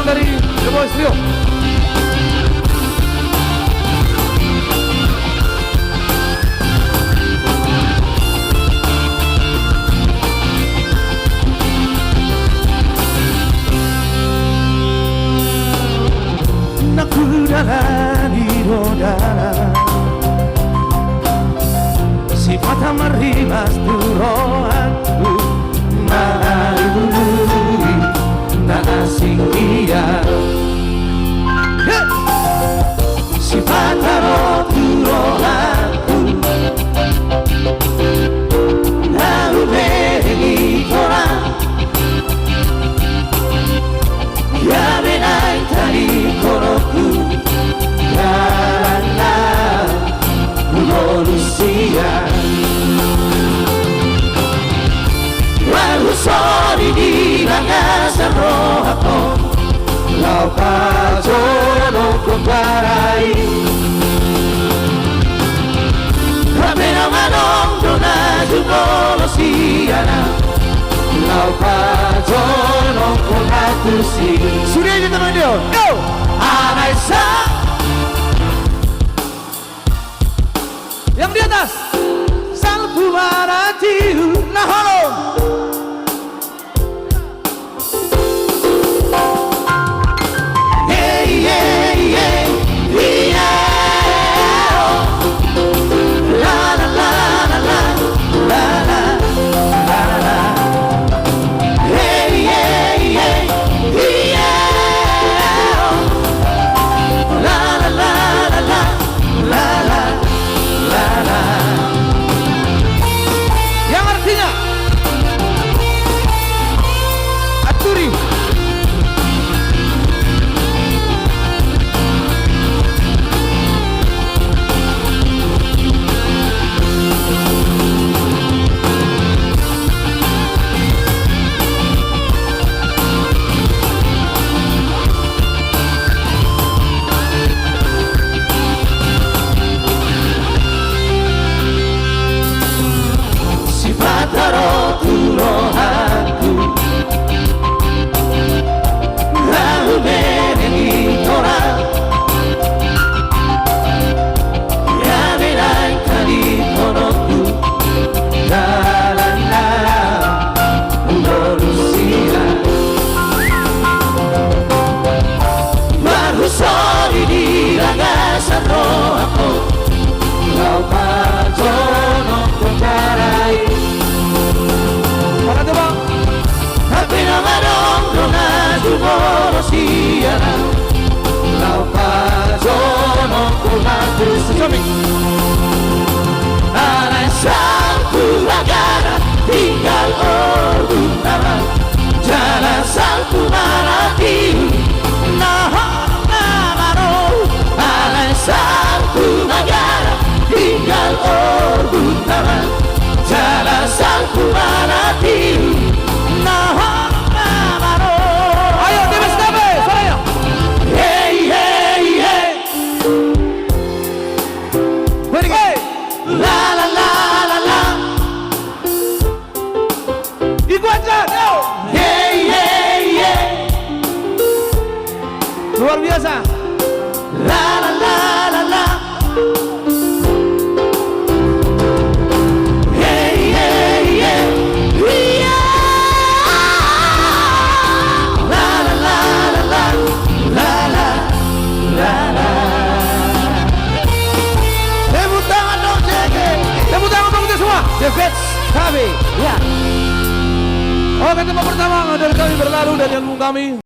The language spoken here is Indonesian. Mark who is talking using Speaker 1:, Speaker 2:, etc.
Speaker 1: datang dari The Boys Trio.
Speaker 2: Nakudalani rodana sifat marimas turoanku malibului na asing dia sifat aro turoanku na ubegi torang ya benai tari koroku karena manusia lalu sorry di langasan rohako lau pajono kumparai ramena manong dona jumolo siana lau pajono kumpatusi
Speaker 1: Sudah aja teman dia. Go!
Speaker 2: Anaisa
Speaker 1: Yang di atas.
Speaker 2: Salpu maratiu
Speaker 1: Nah, halo.
Speaker 2: Hey hey hey yeah La la la la la la la la la Hey hey hey yeah La la la la la la la la la
Speaker 1: Yang artinya Aturi.
Speaker 2: Sifat aro turohanku lalu benengi orang ya benai kali konoku dalam manusia baru sorry di langasan rohako lau pajono kumparai
Speaker 1: Para tebak.
Speaker 2: tapi nama dong dona jumolo siana lau pajono kumatu
Speaker 1: Sesami.
Speaker 2: anai salku agara tinggal ordunama jalan salku maratiu nahon namaro anai salku agara tinggal ordunama jalan salku maratiu nahon namaro
Speaker 1: Ayo, Debes Dabe, suaranya.
Speaker 2: hey hey hey
Speaker 1: Hey.
Speaker 2: la la la la la
Speaker 1: Dikuatkan. Yo.
Speaker 2: hey hey hey
Speaker 1: Luar biasa.
Speaker 2: la la la la la hey hey hey yeah la la la la la la la la la tepuk tangan dong Jeke
Speaker 1: Tepuk tangan untuk kita semua.
Speaker 2: The Vets Kami ya
Speaker 1: Oke, tema pertama dari kami berlalu dari album kami.